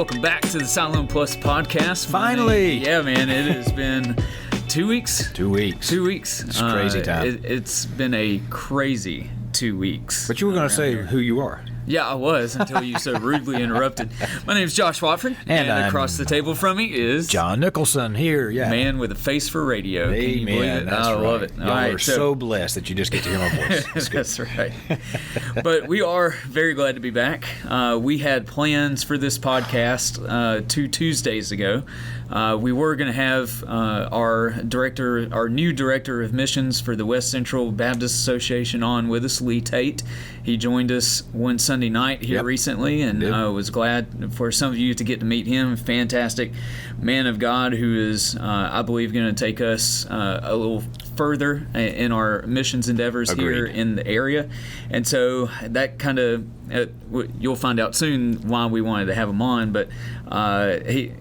Welcome back to the Siloam Plus podcast. Finally! Yeah, man, it has been 2 weeks. 2 weeks. 2 weeks. It's crazy time. It's been a crazy 2 weeks. But you were going to say who you are. Yeah, I was, until you so rudely interrupted. My name's Josh Watford, and across the table from me is... John Nicholson here, yeah. Man with a face for radio. Amen. Can you believe it? That's I right. love it. Y'all are so blessed that you just get to hear my voice. That's right. But we are very glad to be back. We had plans for this podcast 2 Tuesdays ago. We were going to have our new director of missions for the West Central Baptist Association on with us, Lee Tate. He joined us one Sunday night here recently, and was glad for some of you to get to meet him. Fantastic man of God who is, I believe, going to take us a little further in our missions endeavors here in the area. And so that kind of, you'll find out soon why we wanted to have him on, but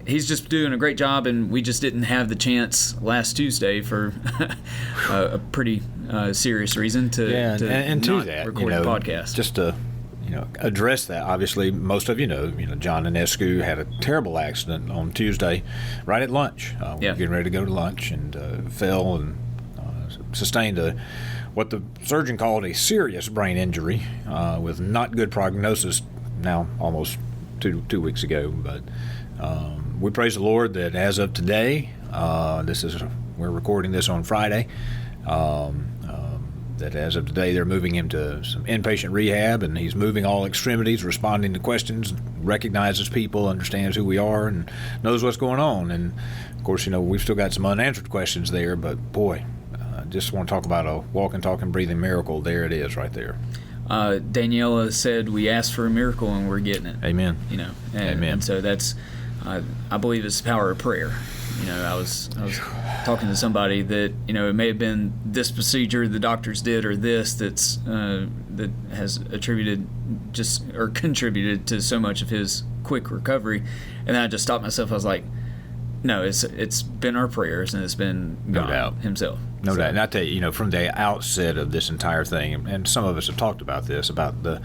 he's just doing a great job, and we just didn't have the chance last Tuesday for a pretty serious reason to not record the podcast. Just to address that, obviously most of you know John Inescu had a terrible accident on Tuesday right at lunch. We were getting ready to go to lunch and fell and sustained what the surgeon called a serious brain injury with not good prognosis now almost two weeks ago. But we praise the Lord that as of today, we're recording this on Friday, that as of today they're moving him to some inpatient rehab, and he's moving all extremities, responding to questions, recognizes people, understands who we are, and knows what's going on. And of course, we've still got some unanswered questions there, but boy, just want to talk about a walking, talking, breathing miracle. There it is right there. Daniela said we asked for a miracle and we're getting it. Amen. Amen. And so that's, I believe it's the power of prayer. I was talking to somebody that it may have been this procedure the doctors did or this that has contributed to so much of his quick recovery, and then I just stopped myself. I was like, no, it's been our prayers, and it's been God himself. No doubt. And I tell you, from the outset of this entire thing, and some of us have talked about this, about the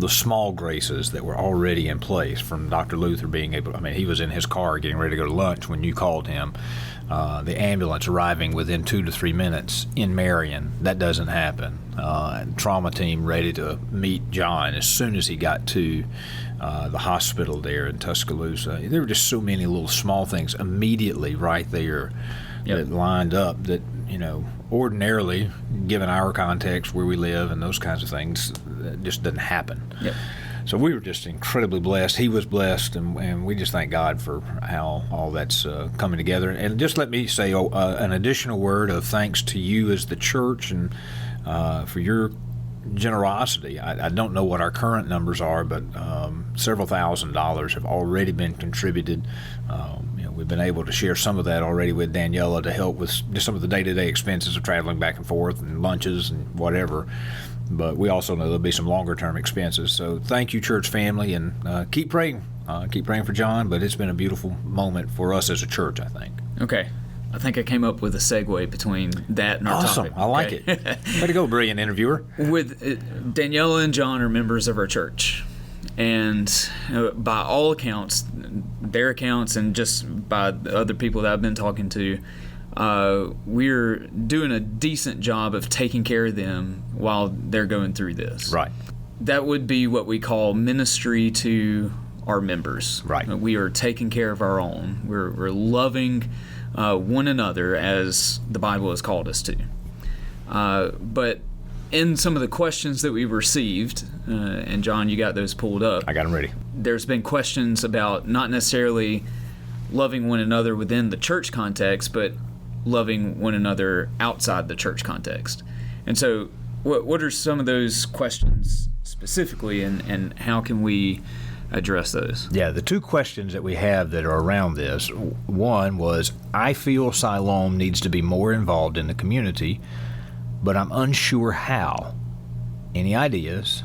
small graces that were already in place from Dr. Luther being able, he was in his car getting ready to go to lunch when you called him. The ambulance arriving within 2 to 3 minutes in Marion, that doesn't happen. Trauma team ready to meet John as soon as he got to the hospital there in Tuscaloosa. There were just so many little small things immediately right there that lined up that, ordinarily, given our context where we live and those kinds of things, that just doesn't happen. Yep. So we were just incredibly blessed. He was blessed, and we just thank God for how all that's coming together. And just let me say an additional word of thanks to you as the church and for your generosity. I don't know what our current numbers are, but several $1,000s have already been contributed. We've been able to share some of that already with Daniela to help with just some of the day-to-day expenses of traveling back and forth and lunches and whatever. But we also know there'll be some longer-term expenses. So thank you, church family, and keep praying. Keep praying for John, but it's been a beautiful moment for us as a church, I think. Okay. I think I came up with a segue between that and our topic. Awesome. I like it. Way to go, brilliant interviewer. Daniela and John are members of our church. And by all accounts, their accounts and just by the other people that I've been talking to, we're doing a decent job of taking care of them while they're going through this. Right. That would be what we call ministry to our members. Right. We are taking care of our own. We're loving one another as the Bible has called us to. But in some of the questions that we received, and John, you got those pulled up. I got them ready. There's been questions about not necessarily loving one another within the church context, but loving one another outside the church context. And so what are some of those questions specifically, and how can we address those? Yeah, the two questions that we have that are around this, one was, I feel Siloam needs to be more involved in the community, but I'm unsure how. Any ideas?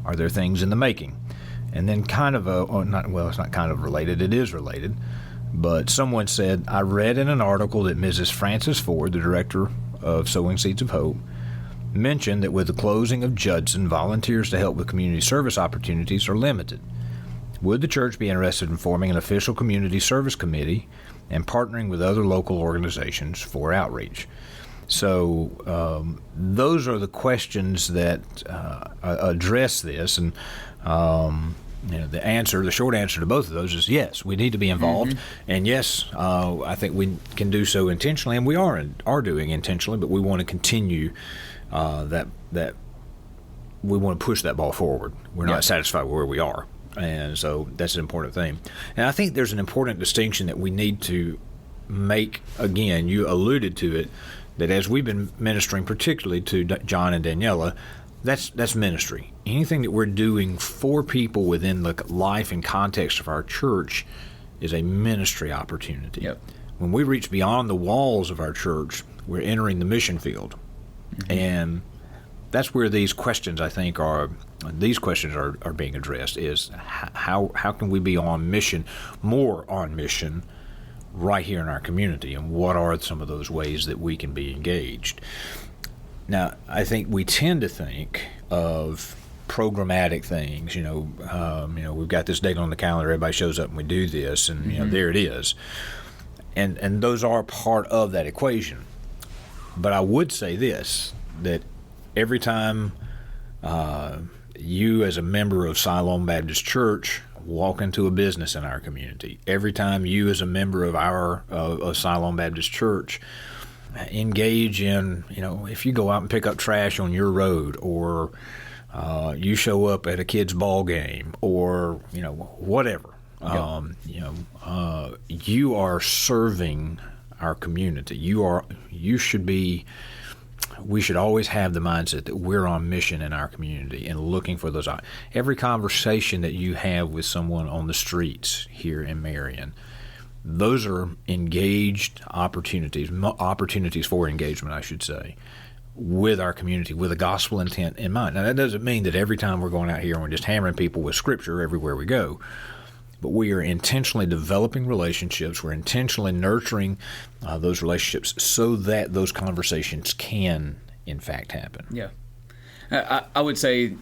Are there things in the making? And then kind of it's not kind of related, it is related, but someone said, I read in an article that Mrs. Frances Ford, the director of Sowing Seeds of Hope, mentioned that with the closing of Judson, volunteers to help with community service opportunities are limited. would the church be interested in forming an official community service committee and partnering with other local organizations for outreach? So those are the questions that address this, and the short answer to both of those is yes, we need to be involved, and yes, I think we can do so intentionally, and we are doing intentionally, but we want to continue that we want to push that ball forward. We're not satisfied with where we are, and so that's an important thing. And I think there's an important distinction that we need to make. Again, you alluded to it, that as we've been ministering, particularly to John and Daniela, that's ministry. Anything that we're doing for people within the life and context of our church is a ministry opportunity. Yep. When we reach beyond the walls of our church, we're entering the mission field. And that's where these questions, I think, are being addressed, is how can we be on mission, more on mission, right here in our community, and what are some of those ways that we can be engaged? Now, I think we tend to think of programmatic things. We've got this date on the calendar, everybody shows up and we do this, and there it is. And those are part of that equation. But I would say this, that every time you as a member of Siloam Baptist Church walk into a business in our community, every time you as a member of our Siloam Baptist Church engage in, if you go out and pick up trash on your road, or you show up at a kid's ball game, or whatever, you are serving our community. We should always have the mindset that we're on mission in our community and looking for those. Every conversation that you have with someone on the streets here in Marion, those are engaged opportunities for engagement, I should say, with our community, with a gospel intent in mind. Now, that doesn't mean that every time we're going out here and we're just hammering people with Scripture everywhere we go, but we are intentionally developing relationships. We're intentionally nurturing those relationships so that those conversations can, in fact, happen. Yeah. I would say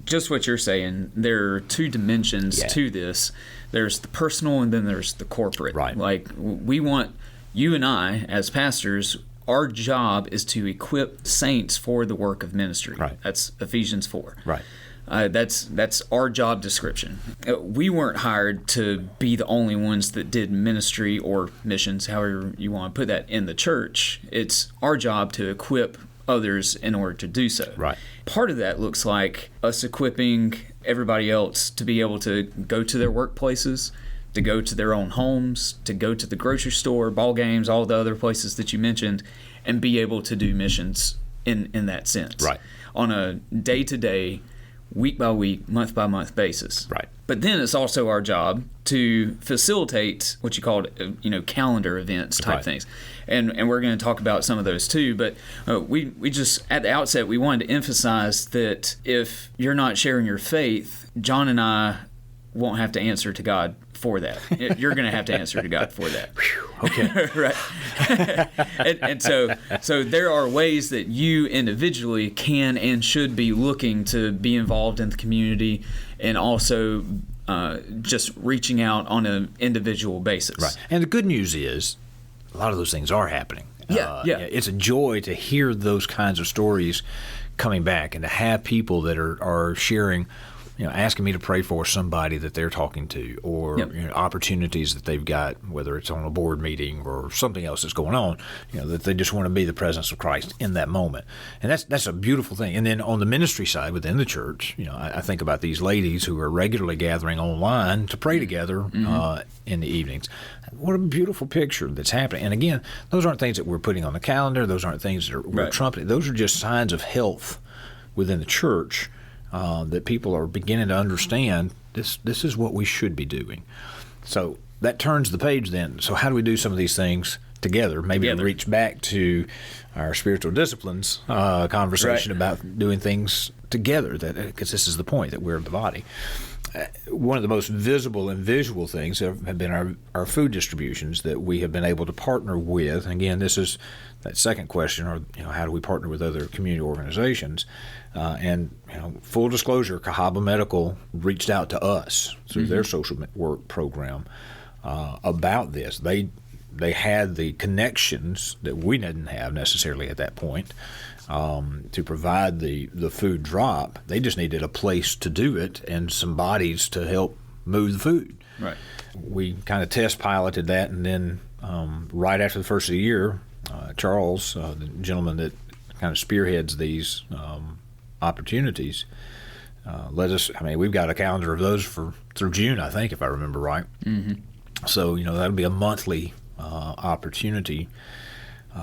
just what you're saying, there are two dimensions to this. There's the personal and then there's the corporate. Right. Like, we want, you and I, as pastors, our job is to equip saints for the work of ministry. Right. That's Ephesians 4. Right. That's our job description. We weren't hired to be the only ones that did ministry or missions, however you want to put that, in the church. It's our job to equip others in order to do so. Right. Part of that looks like us equipping everybody else to be able to go to their workplaces, to go to their own homes, to go to the grocery store, ball games, all the other places that you mentioned, and be able to do missions in that sense. Right. On a day-to-day, week-by-week, month-by-month basis. Right. But then it's also our job to facilitate what you called, calendar events type things. And we're going to talk about some of those too. But we just, at the outset, we wanted to emphasize that if you're not sharing your faith, John and I won't have to answer to God for that. You're going to have to answer to God for that. Okay. Right. and so there are ways that you individually can and should be looking to be involved in the community, and also just reaching out on an individual basis. Right. And the good news is a lot of those things are happening. Yeah. It's a joy to hear those kinds of stories coming back, and to have people that are sharing, asking me to pray for somebody that they're talking to, or opportunities that they've got, whether it's on a board meeting or something else that's going on, that they just want to be the presence of Christ in that moment. And that's a beautiful thing. And then on the ministry side within the church, I think about these ladies who are regularly gathering online to pray together in the evenings. What a beautiful picture that's happening. And again, those aren't things that we're putting on the calendar. Those aren't things that we're trumpeting. Those are just signs of health within the church. That people are beginning to understand this is what we should be doing. So that turns the page then. So how do we do some of these things together? Maybe reach back to our spiritual disciplines conversation about doing things together, because this is the point, that we're the body. One of the most visible and visual things have been our food distributions that we have been able to partner with. And again, this is that second question, or how do we partner with other community organizations? And full disclosure, Cahaba Medical reached out to us through their social work program about this. They had the connections that we didn't have necessarily at that point to provide the food drop. They just needed a place to do it and some bodies to help move the food. Right. We kind of test piloted that, and then right after the first of the year, Charles, the gentleman that kind of spearheads these opportunities, let us. I mean, we've got a calendar of those through June, I think, if I remember right. Mm-hmm. So that'll be a monthly opportunity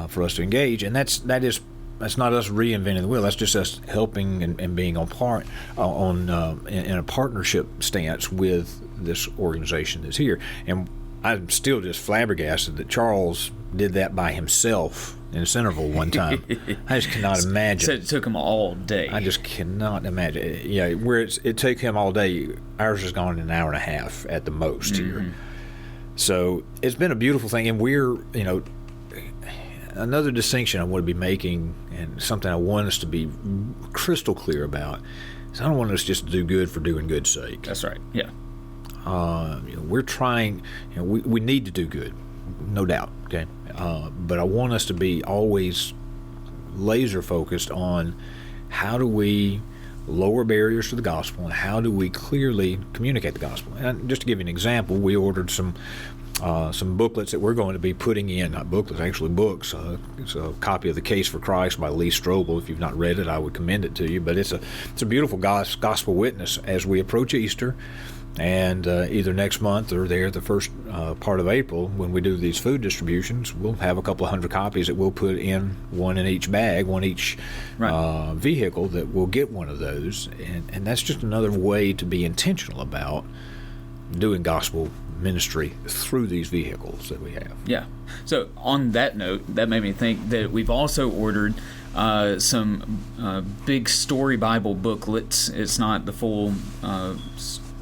for us to engage, and that's not us reinventing the wheel. That's just us helping and being on part in a partnership stance with this organization that's here. And I'm still just flabbergasted that Charles did that by himself in Centerville one time. I just cannot imagine. So it took him all day. I just cannot imagine. Yeah, where it took him all day, ours has gone an hour and a half at the most here. So it's been a beautiful thing, and we're, another distinction I want to be making, and something I want us to be crystal clear about, is I don't want us just to do good for doing good's sake. That's right. Yeah. We're trying. We need to do good, no doubt. Okay, but I want us to be always laser focused on how do we lower barriers to the gospel, and how do we clearly communicate the gospel. And just to give you an example, we ordered some booklets that we're going to be putting in, not booklets, actually books. It's a copy of The Case for Christ by Lee Strobel. If you've not read it, I would commend it to you. But it's a beautiful gospel witness as we approach Easter, and either next month or there the first part of April, when we do these food distributions, we'll have a couple of hundred copies that we'll put in, one in each bag, one each vehicle, that will get one of those. And that's just another way to be intentional about doing gospel ministry through these vehicles that we have. Yeah. So on that note, that made me think that we've also ordered some big story Bible booklets. It's not the full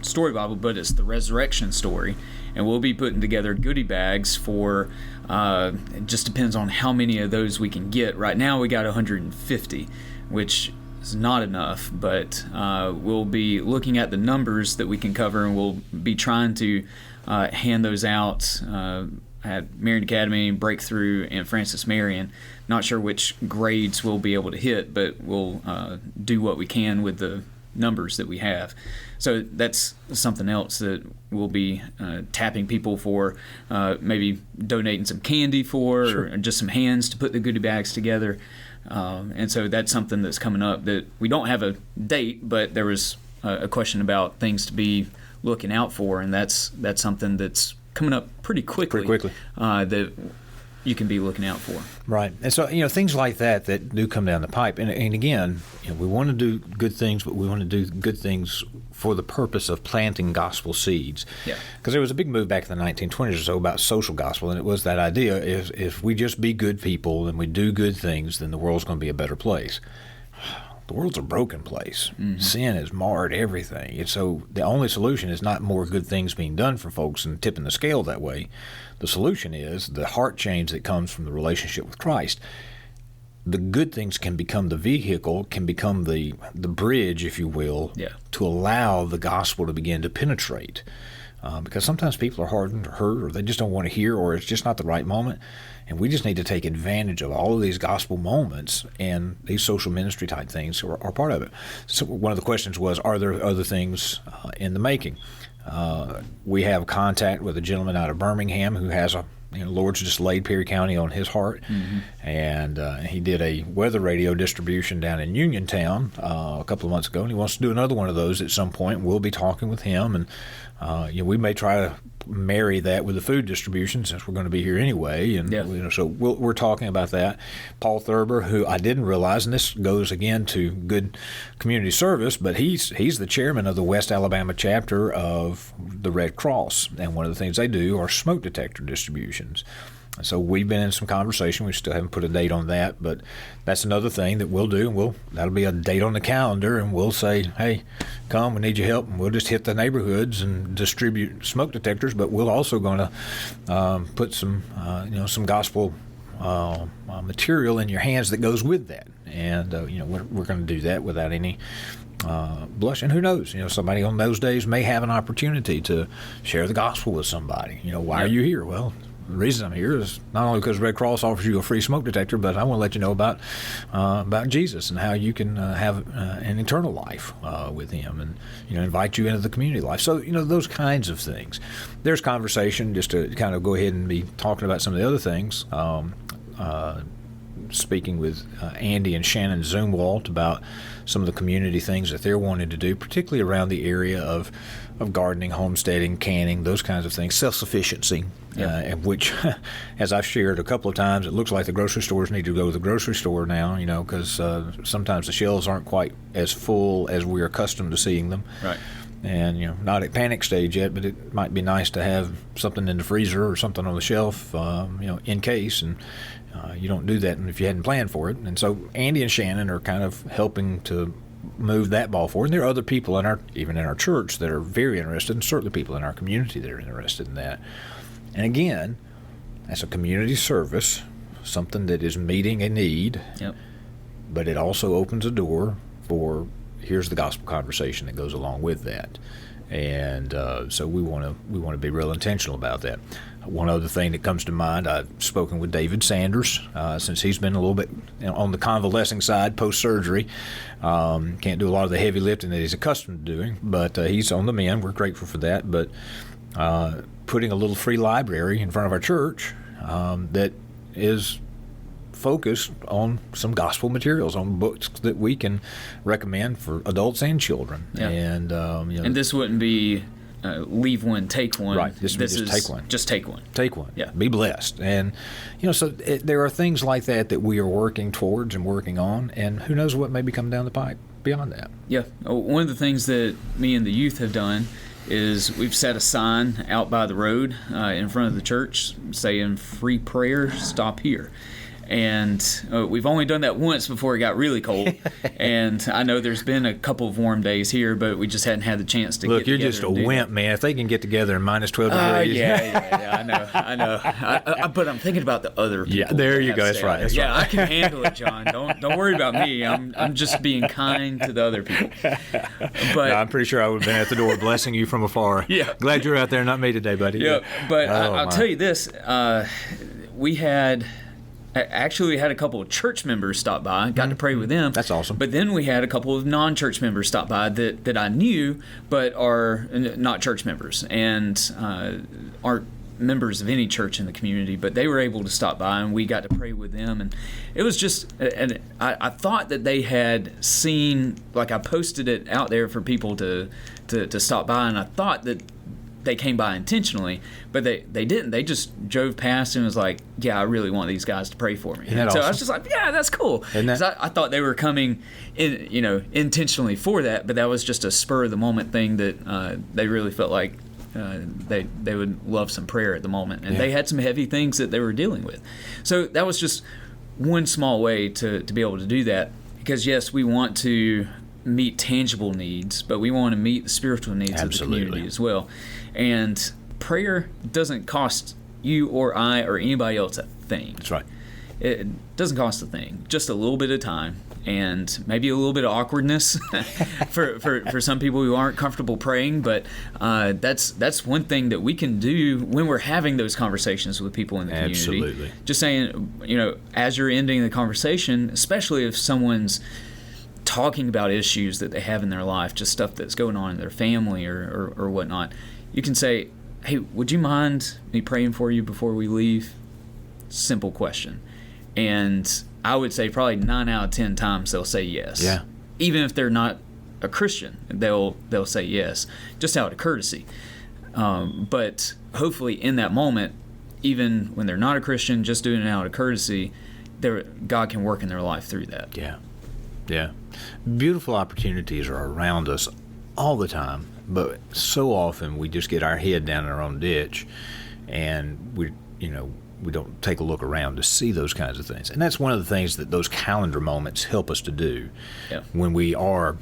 story Bible, but it's the resurrection story, and we'll be putting together goodie bags for it just depends on how many of those we can get. Right now we got 150, which is not enough, but we'll be looking at the numbers that we can cover, and we'll be trying to hand those out at Marian Academy, Breakthrough, and Francis Marian. Not sure which grades we'll be able to hit, but we'll do what we can with the numbers that we have. So that's something else that we'll be tapping people for, maybe donating some candy for, Sure. or just some hands to put the goodie bags together. And so that's something that's coming up that we don't have a date, but there was a question about things to be looking out for, and that's something that's coming up pretty quickly. That you can be looking out for. Right. And so, things like that do come down the pipe. And again, we want to do good things, but we want to do good things for the purpose of planting gospel seeds. Yeah. Because there was a big move back in the 1920s or so about social gospel, and it was that idea, if we just be good people and we do good things, then the world's going to be a better place. The world's a broken place. Mm-hmm. Sin has marred everything. And so the only solution is not more good things being done for folks and tipping the scale that way. The solution is the heart change that comes from the relationship with Christ. The good things can become the vehicle, can become the bridge, if you will, to allow the gospel to begin to penetrate. Because sometimes people are hardened or hurt, or they just don't want to hear, or it's just not the right moment. And we just need to take advantage of all of these gospel moments, and these social ministry type things are part of it. So one of the questions was, are there other things in the making? We have contact with a gentleman out of Birmingham who has Lord's just laid Perry County on his heart, and he did a weather radio distribution down in Uniontown a couple of months ago, and he wants to do another one of those at some point. We'll be talking with him, and we may try to marry that with the food distribution since we're going to be here anyway, and so we're talking about that. Paul Thurber, who I didn't realize, and this goes again to good community service, but he's the chairman of the West Alabama chapter of the Red Cross, and one of the things they do are smoke detector distributions. So we've been in some conversation. We still haven't put a date on that, but that's another thing that we'll do. And that'll be a date on the calendar, and we'll say, hey, come, we need your help. And we'll just hit the neighborhoods and distribute smoke detectors, but we're also going to put some gospel material in your hands that goes with that. And, we're going to do that without any blush. And who knows? Somebody on those days may have an opportunity to share the gospel with somebody. Why are you here? Well, the reason I'm here is not only because Red Cross offers you a free smoke detector, but I want to let you know about Jesus and how you can have an eternal life with Him, and invite you into the community life. So those kinds of things. There's conversation, just to kind of go ahead and be talking about some of the other things. Speaking with Andy and Shannon Zumwalt about some of the community things that they're wanting to do, particularly around the area of gardening, homesteading, canning, those kinds of things, self-sufficiency, which, as I've shared a couple of times, it looks like the grocery stores need to go to the grocery store now, because sometimes the shelves aren't quite as full as we're accustomed to seeing them. Right. And, not at panic stage yet, but it might be nice to have something in the freezer or something on the shelf, in case, and you don't do that if you hadn't planned for it. And so Andy and Shannon are kind of helping to move that ball forward. And there are other people even in our church that are very interested, and certainly people in our community that are interested in that. And again, that's a community service, something that is meeting a need, but it also opens a door for here's the gospel conversation that goes along with that. And so we want to be real intentional about that. One other thing that comes to mind, I've spoken with David Sanders, since he's been a little bit on the convalescing side post-surgery. Can't do a lot of the heavy lifting that he's accustomed to doing, but he's on the mend. We're grateful for that. But putting a little free library in front of our church that is focused on some gospel materials, on books that we can recommend for adults and children. And and this wouldn't be leave one, take one. Right. This is take one. Just take one. Take one. Yeah. Be blessed. And so there are things like that we are working towards and working on, and who knows what may be coming down the pipe beyond that. Yeah. One of the things that me and the youth have done is we've set a sign out by the road in front of the church saying "Free prayer, stop here." And we've only done that once before it got really cold. And I know there's been a couple of warm days here, but we just hadn't had the chance to get together. Look, you're just a wimp, man. If they can get together in minus 12 degrees. Yeah, I know. But I'm thinking about the other people. Yeah, there you go. That's right. I can handle it, John. Don't worry about me. I'm just being kind to the other people. But I'm pretally sure I would have been at the door blessing you from afar. Yeah. Glad you're out there, not me today, buddy. Yeah, but I'll tell you this. We had a couple of church members stop by, got to pray with them. That's awesome. But then we had a couple of non-church members stop by that I knew but are not church members and aren't members of any church in the community, but they were able to stop by and we got to pray with them. And it was just, and I thought that they had seen, like I posted it out there for people to stop by, and I thought that they came by intentionally, but they didn't. They just drove past and was like, yeah, I really want these guys to pray for me. And so awesome? I was just like, yeah, that's cool. Because I thought they were coming intentionally for that, but that was just a spur of the moment thing that they really felt like they would love some prayer at the moment. And they had some heavy things that they were dealing with. So that was just one small way to be able to do that. Because yes, we want to meet tangible needs, but we want to meet the spiritual needs of the community as well. And prayer doesn't cost you or I or anybody else a thing. That's right. It doesn't cost a thing. Just a little bit of time and maybe a little bit of awkwardness for some people who aren't comfortable praying. But that's one thing that we can do when we're having those conversations with people in the community. Absolutely. Just saying, as you're ending the conversation, especially if someone's talking about issues that they have in their life, just stuff that's going on in their family or whatnot, you can say, hey, would you mind me praying for you before we leave? Simple question. And I would say probably 9 out of 10 times they'll say yes. Yeah. Even if they're not a Christian, they'll say yes, just out of courtesy. But hopefully in that moment, even when they're not a Christian, just doing it out of courtesy, God can work in their life through that. Yeah. Yeah. Beautiful opportunities are around us all the time, but so often we just get our head down in our own ditch and we don't take a look around to see those kinds of things. And that's one of the things that those calendar moments help us to do when we are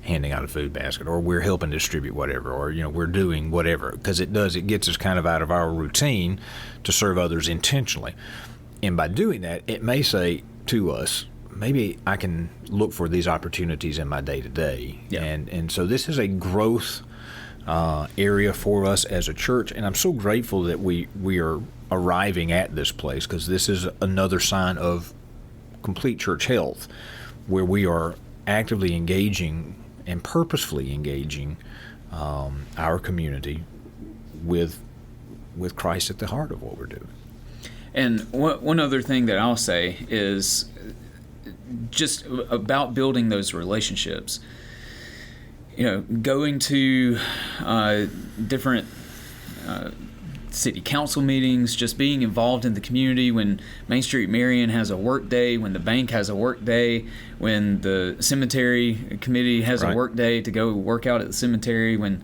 handing out a food basket or we're helping distribute whatever or, we're doing whatever, because it gets us kind of out of our routine to serve others intentionally. And by doing that, it may say to us, maybe I can look for these opportunities in my day-to-day. Yeah. And so this is a growth area for us as a church, and I'm so grateful that we are arriving at this place, because this is another sign of complete church health, where we are actively engaging and purposefully engaging our community with Christ at the heart of what we're doing. And one other thing that I'll say is just about building those relationships. Going to different city council meetings, just being involved in the community when Main Street Marion has a work day, when the bank has a work day, when the cemetery committee has a work day to go work out at the cemetery, when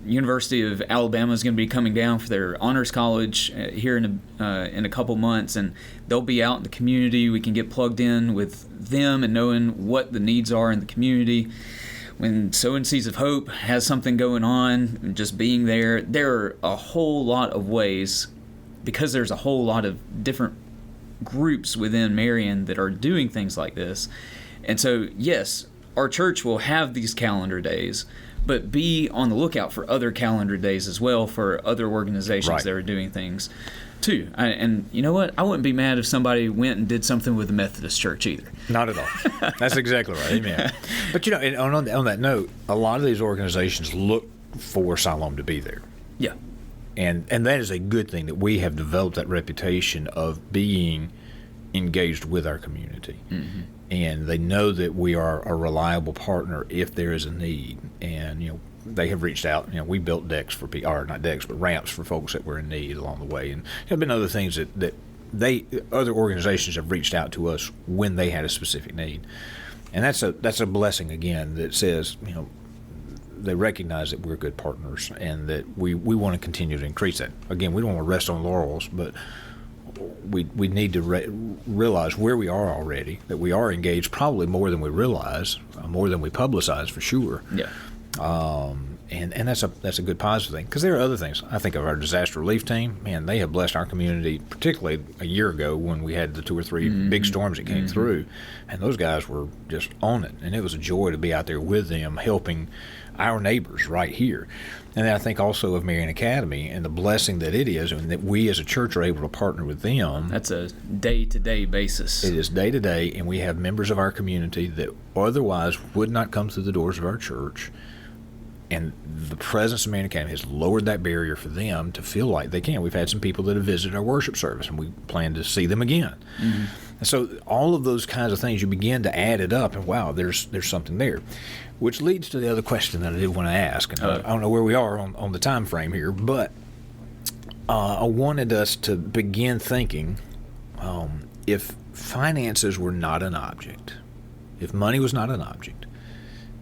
University of Alabama is going to be coming down for their honors college here in a couple months, and they'll be out in the community. We can get plugged in with them and knowing what the needs are in the community. When Sowing Seeds of Hope has something going on, just being there are a whole lot of ways, because there's a whole lot of different groups within Marion that are doing things like this. And so, yes, our church will have these calendar days, but be on the lookout for other calendar days as well for other organizations that are doing things too. And you know what? I wouldn't be mad if somebody went and did something with the Methodist Church either. Not at all. That's exactly right. Amen. But and on that note, a lot of these organizations look for Siloam to be there. Yeah. And that is a good thing, that we have developed that reputation of being engaged with our community. Mm-hmm. And they know that we are a reliable partner if there is a need. And, they have reached out. We built decks for people, or not decks, but ramps for folks that were in need along the way. And there have been other things that other organizations have reached out to us when they had a specific need. And that's a blessing, again, that says, they recognize that we're good partners and that we want to continue to increase that. Again, we don't want to rest on laurels, but we need to realize where we are already, that we are engaged probably more than we realize, more than we publicize for sure. Yeah. And that's a good positive thing, because there are other things. I think of our disaster relief team. Man, they have blessed our community, particularly a year ago when we had the 2 or 3 big storms that came through, and those guys were just on it, and it was a joy to be out there with them, helping our neighbors right here. And then I think also of Marion Academy and the blessing that it is, and that we as a church are able to partner with them. That's a day-to-day basis. It is day-to-day, and we have members of our community that otherwise would not come through the doors of our church. And the presence of Marion Academy has lowered that barrier for them to feel like they can. We've had some people that have visited our worship service, and we plan to see them again. Mm-hmm. And so all of those kinds of things, you begin to add it up, and wow, there's something there. Which leads to the other question that I did want to ask. And I don't know where we are on the time frame here, but I wanted us to begin thinking, if finances were not an object, if money was not an object,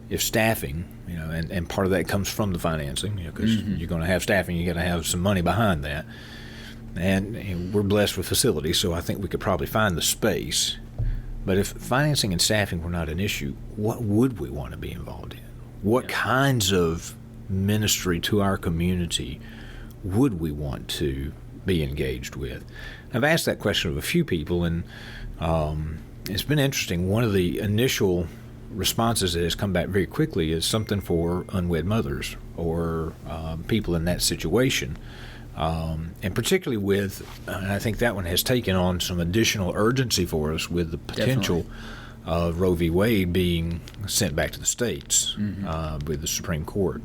if staffing, and part of that comes from the financing, because you're going to have staffing, you got to have some money behind that. And we're blessed with facilities, so I think we could probably find the space. But if financing and staffing were not an issue, what would we want to be involved in? What kinds of ministry to our community would we want to be engaged with? I've asked that question of a few people, and it's been interesting. One of the initial responses that has come back very quickly is something for unwed mothers or people in that situation. And particularly with, and I think that one has taken on some additional urgency for us with the potential of Roe v. Wade being sent back to the states with the Supreme Court.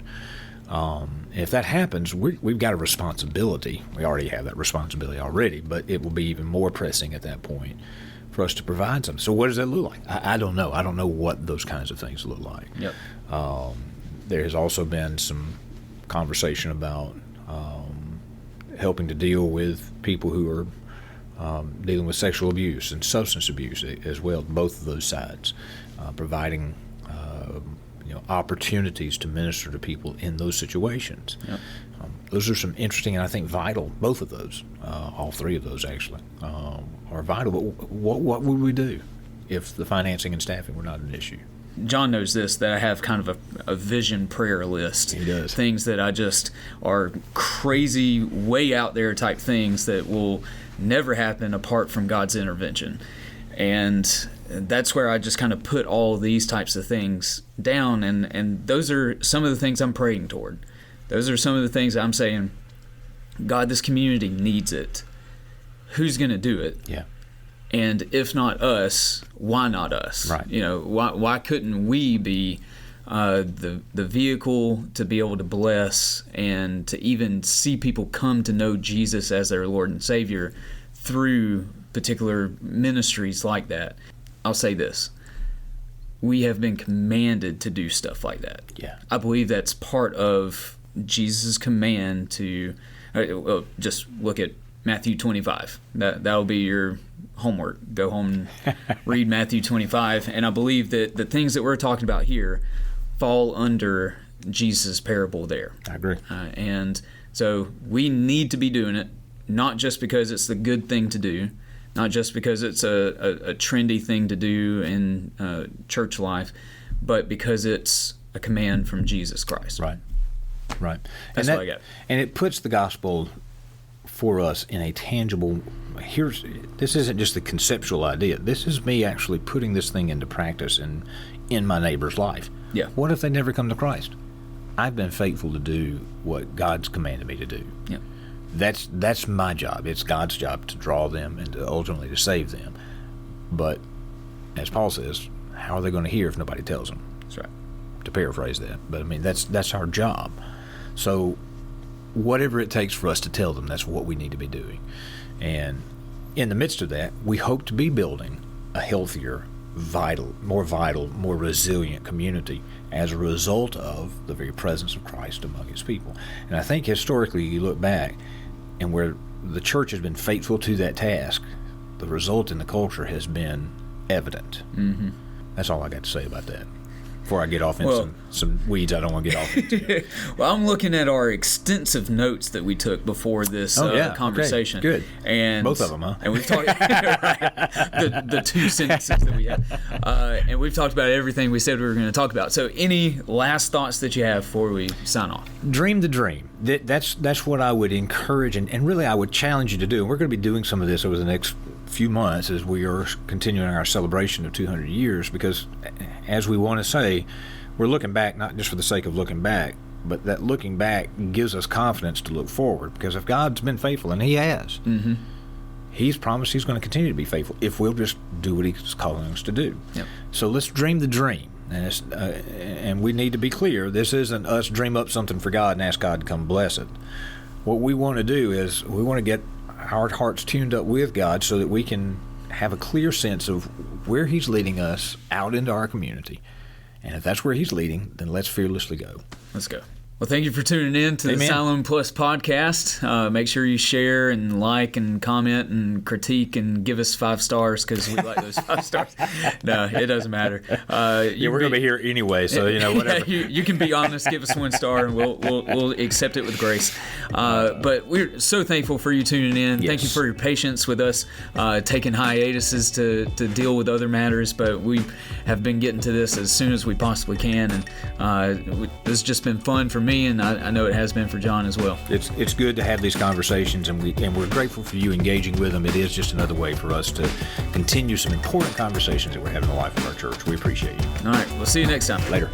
If that happens, we've got a responsibility. We already have that responsibility already, but it will be even more pressing at that point for us to provide something. So what does that look like? I don't know. I don't know what those kinds of things look like. Yep. There has also been some conversation about helping to deal with people who are dealing with sexual abuse and substance abuse as well, both of those sides, providing opportunities to minister to people in those situations. Yep. Those are some interesting and I think vital, both of those, all three of those actually, are vital. But what would we do if the financing and staffing were not an issue? John knows this, that I have kind of a vision prayer list. He does. Things that I just are crazy, way out there type things that will never happen apart from God's intervention. And that's where I just kind of put all these types of things down, and those are some of the things I'm praying toward. Those are some of the things I'm saying, God, this community needs it. Who's going to do it? Yeah. And if not us, why not us? Right. Why couldn't we be the vehicle to be able to bless and to even see people come to know Jesus as their Lord and Savior through particular ministries like that? I'll say this. We have been commanded to do stuff like that. Yeah. I believe that's part of Jesus' command to just look at Matthew 25. That'll be your homework. Go home and read Matthew 25. And I believe that the things that we're talking about here fall under Jesus' parable there. I agree. And so we need to be doing it, not just because it's the good thing to do, not just because it's a trendy thing to do in church life, but because it's a command from Jesus Christ. Right. That's what I got. And it puts the gospel for us in a tangible. This isn't just a conceptual idea. This is me actually putting this thing into practice in my neighbor's life. Yeah. What if they never come to Christ? I've been faithful to do what God's commanded me to do. Yeah. That's my job. It's God's job to draw them and ultimately to save them. But as Paul says, how are they going to hear if nobody tells them? That's right. To paraphrase that. But I mean, that's our job. So whatever it takes for us to tell them, that's what we need to be doing. And in the midst of that, we hope to be building a healthier, more resilient community as a result of the very presence of Christ among his people. And I think historically you look back and where the church has been faithful to that task, the result in the culture has been evident. Mm-hmm. That's all I got to say about that. Before I get off into some weeds I don't want to get off into. Well, I'm looking at our extensive notes that we took before this conversation. Okay. Good. And both of them, huh? And we've talked the two sentences that we had, and we've talked about everything we said we were going to talk about. So, any last thoughts that you have before we sign off? Dream the dream. That's what I would encourage, and really I would challenge you to do. And we're going to be doing some of this over the next few months as we are continuing our celebration of 200 years, because as we want to say, we're looking back not just for the sake of looking back, but that looking back gives us confidence to look forward, because if God's been faithful, and he has, mm-hmm. He's promised he's going to continue to be faithful if we'll just do what he's calling us to do. Yep. So let's dream the dream. And we need to be clear, this isn't us dream up something for God and ask God to come bless it. What we want to do is we want to get our hearts tuned up with God so that we can have a clear sense of where he's leading us out into our community. And if that's where he's leading, then let's fearlessly go. Let's go. Well, thank you for tuning in to the Asylum Plus podcast. Make sure you share and like and comment and critique and give us 5 stars, because we like those 5 stars. No, it doesn't matter. We're going to be here anyway, so whatever. Yeah, you can be honest, give us 1 star, and we'll accept it with grace. But we're so thankful for you tuning in. Yes. Thank you for your patience with us, taking hiatuses to deal with other matters. But we have been getting to this as soon as we possibly can, and this has just been fun for me, and I know it has been for John as well. It's good to have these conversations, and we're grateful for you engaging with them. It is just another way for us to continue some important conversations that we're having in the life of our church. We appreciate you. All right, we'll see you next time. Later.